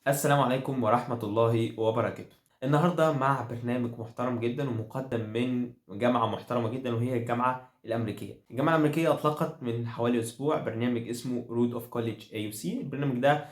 السلام عليكم ورحمة الله وبركاته. النهاردة مع برنامج محترم جدا ومقدم من جامعة محترمة جدا وهي الجامعة الأمريكية. الجامعة الأمريكية أطلقت من حوالي أسبوع برنامج اسمه رود اوف كوليدج AUC. البرنامج ده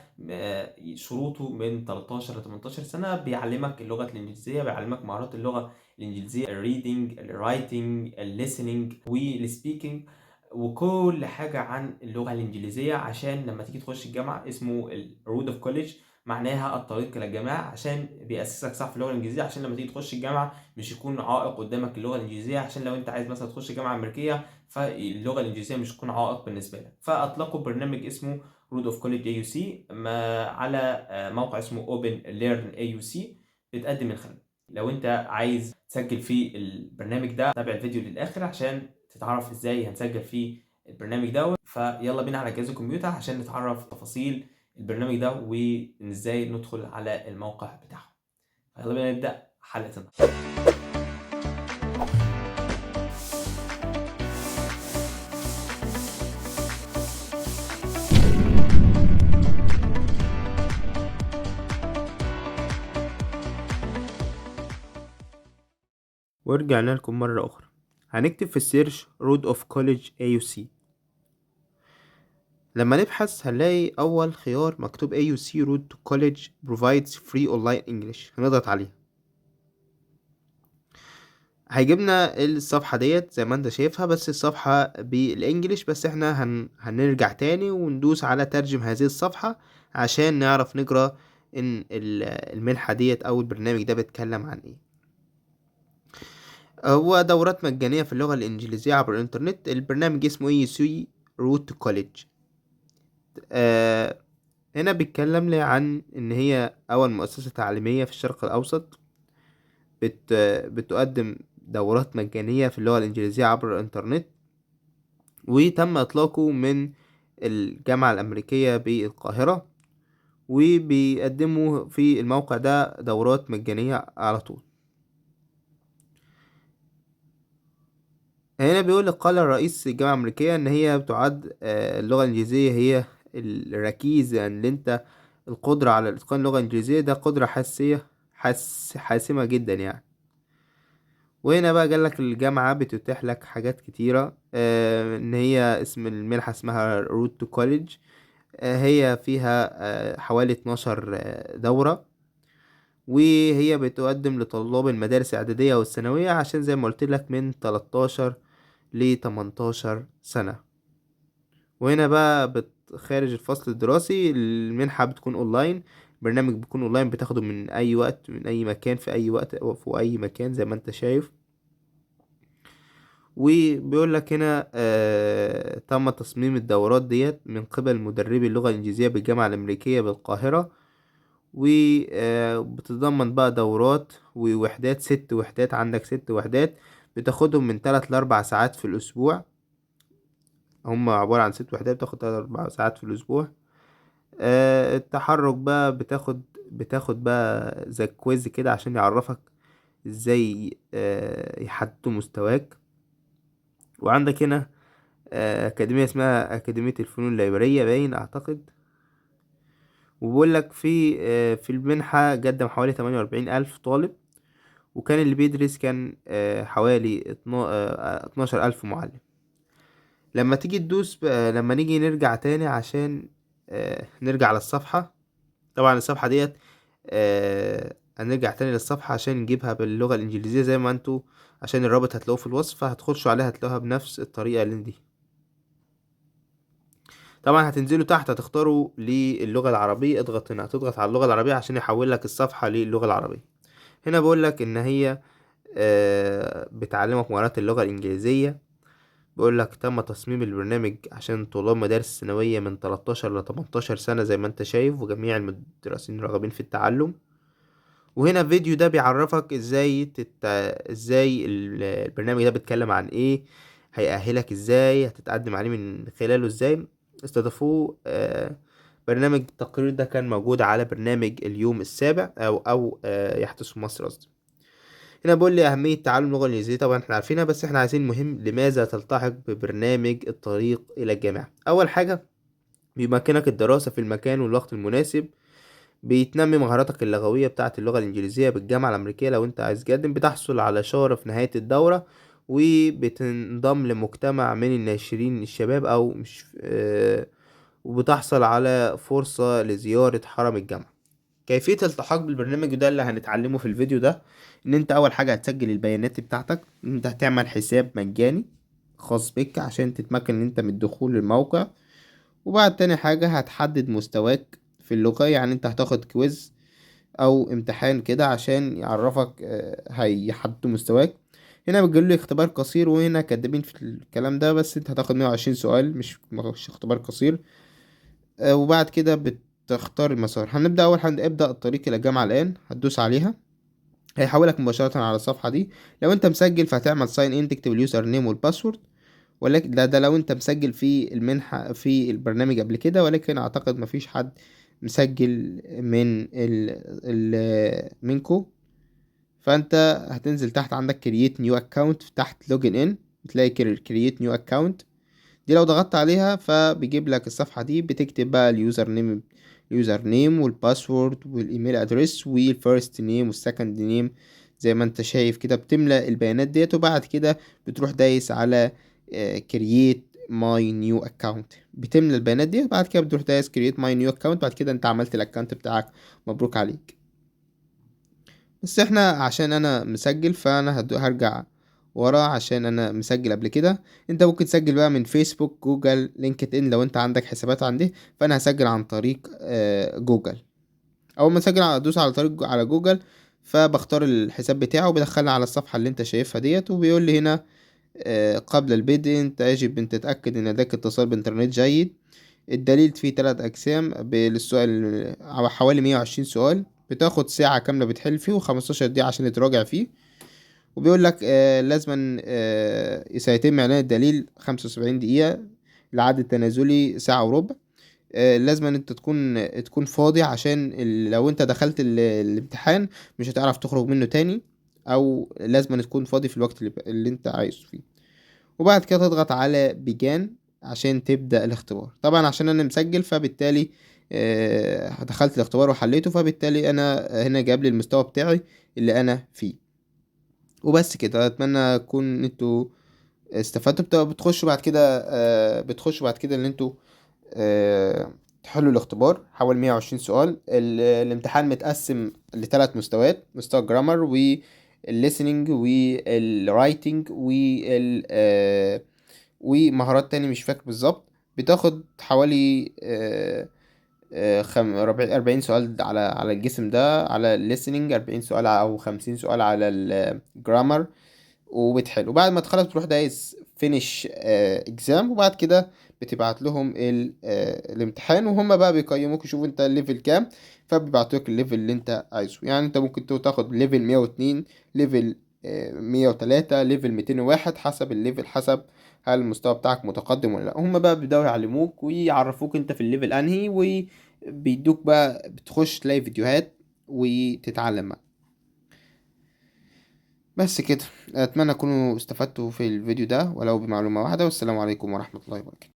شروطه من 13 ل 18 سنة، بيعلمك اللغة الإنجليزية، بيعلمك مهارات اللغة الإنجليزية، الريدنج، الرايتنج، الليسننج والسبيكنج وكل حاجة عن اللغة الإنجليزية، عشان لما تيجي تخش الجامعة اسمه الرود اوف كوليدج، معناها الطريق الى الجامعه، عشان بيأسسك صح في اللغه الانجليزيه، عشان لما تيجي تخش الجامعه مش يكون عائق قدامك اللغه الانجليزيه، عشان لو انت عايز مثلا تخش جامعه امريكيه فاللغه الانجليزيه مش تكون عائق بالنسبه لك. فاطلقوا برنامج اسمه رود اوف كوليدج اي يو سي على موقع اسمه اوبن ليرن اي يو سي، بتقدم من خلاله. لو انت عايز تسجل في البرنامج ده تابع الفيديو للاخر عشان تتعرف ازاي هنسجل في البرنامج ده. فيلا بينا على جهاز الكمبيوتر عشان نتعرف تفاصيل البرنامج ده وازاي ندخل على الموقع بتاعه. يلا بينا نبدأ حلقتنا. ورجعنا لكم مرة أخرى. هنكتب في السيرش رود اوف كوليدج AUC. لما نبحث هنلاقي أول خيار مكتوب AUC Road to College provides free online English. هنضغط عليها، هيجيبنا الصفحة ديت زي ما انت شايفها، بس الصفحة بالإنجليش. بس احنا هنرجع تاني وندوس على ترجم هذه الصفحة عشان نعرف نقرأ ان المنحة ديت أو البرنامج ده بيتكلم عن ايه. هو دورات مجانية في اللغة الإنجليزية عبر الإنترنت. البرنامج اسمه AUC Road to College. آه هنا بيتكلم لي عن ان هي اول مؤسسة تعليمية في الشرق الاوسط بتقدم دورات مجانية في اللغة الانجليزية عبر الانترنت، وتم اطلاقه من الجامعة الامريكية بالقاهرة، وبيقدموا في الموقع ده دورات مجانية على طول. هنا بيقول لك قال رئيس الجامعة الأمريكية إن هي بتعد اللغة الإنجليزية هي الركيزة، يعني اللي أنت القدرة على إتقان اللغة الإنجليزية ده قدرة حاسية حاسمة جدا يعني. وهنا بقى قال لك الجامعة بتتيح لك حاجات كتيرة، إن هي اسم المنحة اسمها روت تو كوليدج. هي فيها حوالي 12 دورة، وهي بتقدم لطلاب المدارس الإعدادية والثانوية، عشان زي ما قلت لك من 13 ل 18 سنة. وهنا بقى خارج الفصل الدراسي المنحة بتكون اونلاين. برنامج بيكون اونلاين، بتاخده من اي وقت، من اي مكان، في اي وقت او في اي مكان زي ما انت شايف. وبيقول لك هنا تم تصميم الدورات ديت من قبل مدربي اللغة الإنجليزية بالجامعة الأمريكية بالقاهرة، وبتتضمن بقى دورات ووحدات، 6 وحدات. عندك 6 وحدات بتاخدهم من 3 ل4 ساعات في الأسبوع. هم عبارة عن 6 وحدات بتاخد 3 ل4 ساعات في الأسبوع. التحرك بقى بتاخد بقى زي كويز كده عشان يعرفك ازاي يحددوا مستواك. وعندك هنا أكاديمية اسمها أكاديمية الفنون الليبرية باين أعتقد. وبيقول لك في المنحة قدم حوالي 48 ألف طالب، وكان اللي بيدرس كان حوالي 12 ألف معلم. لما تيجي تدوس لما نيجي نرجع تاني عشان نرجع للصفحة. طبعا الصفحة ديت هنرجع تاني للصفحة عشان نجيبها باللغة الإنجليزية زي ما انتوا، عشان الرابط هتلاقوه في الوصف، فهتخشوا عليها هتلاقوها بنفس الطريقة اللي دي. طبعا هتنزلوا تحت هتختاروا للغة العربية، اضغط هنا، هتضغط على اللغة العربية عشان يحول لك الصفحة للغة العربية. هنا بقول لك ان هي بتعلمك مهارات اللغة الإنجليزية. بيقول لك تم تصميم البرنامج عشان طلاب مدارس ثانوية من 13 ل 18 سنة زي ما انت شايف، وجميع المدرسين الراغبين في التعلم. وهنا الفيديو ده بيعرفك ازاي البرنامج ده بيتكلم عن ايه، هيأهلك ازاي، هتتقدم عليه من خلاله ازاي. استضافوه برنامج التقرير ده كان موجود على برنامج اليوم السابع او يحدث في مصر قصدي. هنا بقول لي أهمية تعلم اللغة الإنجليزية، طبعا احنا عارفينها، بس احنا عايزين مهم لماذا تلتحق ببرنامج الطريق إلى الجامعة. أول حاجة بيمكنك الدراسة في المكان والوقت المناسب. بتنمي مهاراتك اللغوية بتاعة اللغة الإنجليزية بالجامعة الأمريكية. لو أنت عايز تقدم بتحصل على شهرة في نهاية الدورة، وبتنضم لمجتمع من الناشرين الشباب أو مش وبتحصل على فرصة لزيارة حرم الجامعة. كيفية الالتحاق بالبرنامج ده اللي هنتعلمه في الفيديو ده، ان انت اول حاجة هتسجل البيانات بتاعتك، ان انت هتعمل حساب مجاني خاص بك عشان تتمكن ان انت من الدخول للموقع. وبعد تاني حاجة هتحدد مستواك في اللغة، يعني انت هتاخد كويز او امتحان كده عشان يعرفك هيحددوا مستواك. هنا بتجيله لي اختبار قصير، وهنا كاتبين في الكلام ده بس انت هتاخد 120 سؤال، مش اختبار قصير. وبعد كده بتختار المسار. هنبدأ أول حاجة، ابدأ الطريق إلى الجامعة الآن، هتدوس عليها هيحولك مباشرة على الصفحة دي. لو انت مسجل فهتعمل ساين ان، تكتب اليوزر نيم والباسورد. ولكن ده لو انت مسجل في المنحة في البرنامج قبل كده، ولكن اعتقد مفيش حد مسجل من منكو. فانت هتنزل تحت عندك كرييت نيو اكونت، تحت لوجن ان بتلاقي كرييت نيو اكونت. دي لو ضغطت عليها فبيجيب لك الصفحة دي، بتكتب بقى اليوزر نيم والباسورد والايميل ادرس والفيرست نيم والسكند نيم زي ما انت شايف كده. بتملأ البيانات ديت، وبعد كده بتروح دايس على كرييت ماي نيو اكونت، بتملى البيانات دي. بعد كده بتروح دايس كرييت ماي نيو اكونت، بعد كده انت عملت الاكونت بتاعك. مبروك عليك. بس احنا عشان انا مسجل فانا هرجع ورا عشان انا مسجل قبل كده. انت ممكن تسجل بقى من فيسبوك، جوجل، لينكد ان لو انت عندك حسابات عندي. فانا هسجل عن طريق جوجل. اول ما اسجل ادوس على طريق على جوجل، فبختار الحساب بتاعه وبدخلنا على الصفحة اللي انت شايفها ديت، وبيقول لي هنا قبل البدء انت يجب ان تتأكد ان لديك اتصال بانترنت جيد. الدليل فيه 3 أقسام للسؤال، حوالي 120 سؤال، بتاخد ساعة كاملة بتحل فيه و15 دقيقة عشان تراجع فيه. وبيقول لك لازما سيتم إعلان الدليل 75 دقيقة، العد التنازلي ساعة وربع. لازما انت تكون فاضي عشان لو انت دخلت الامتحان مش هتعرف تخرج منه تاني، او لازما تكون فاضي في الوقت اللي انت عايزه فيه. وبعد كده تضغط على بيجان عشان تبدأ الاختبار. طبعا عشان انا مسجل فبالتالي دخلت الاختبار وحليته، فبالتالي انا هنا جاب لي المستوى بتاعي اللي انا فيه. وبس كده، اتمنى اكون انتوا استفدتوا. بتخشوا بعد كده ان انتوا تحلوا الاختبار حوالي 120 سؤال. الامتحان متقسم لثلاث مستويات: مستوى الجرامر والليسننج والرايتنج ومهارات تاني مش فاكر بالظبط. بتاخد حوالي 40 سؤال على الجسم ده، على الليسننج 40 سؤال او 50 سؤال على الجرامر. وبتحل، وبعد ما تخلص بتروح دايس فينيش اكزام، وبعد كده بتبعت لهم الامتحان، وهم بقى بيقيموك يشوفوا انت الليفل كام. فبيبعتوك الليفل اللي انت عايزه. يعني انت ممكن تاخد ليفل 102، ليفل 103، ليفل 201، حسب الليفل، حسب هل المستوى بتاعك متقدم ولا لا. هم بقى بيبداوا يعلموك ويعرفوك انت في الليفل انهي، وبيدوك بقى بتخش تلاقي فيديوهات وتتعلم بقى. بس كده، اتمنى تكونوا استفدتوا في الفيديو ده ولو بمعلومة واحدة. والسلام عليكم ورحمة الله وبركاته.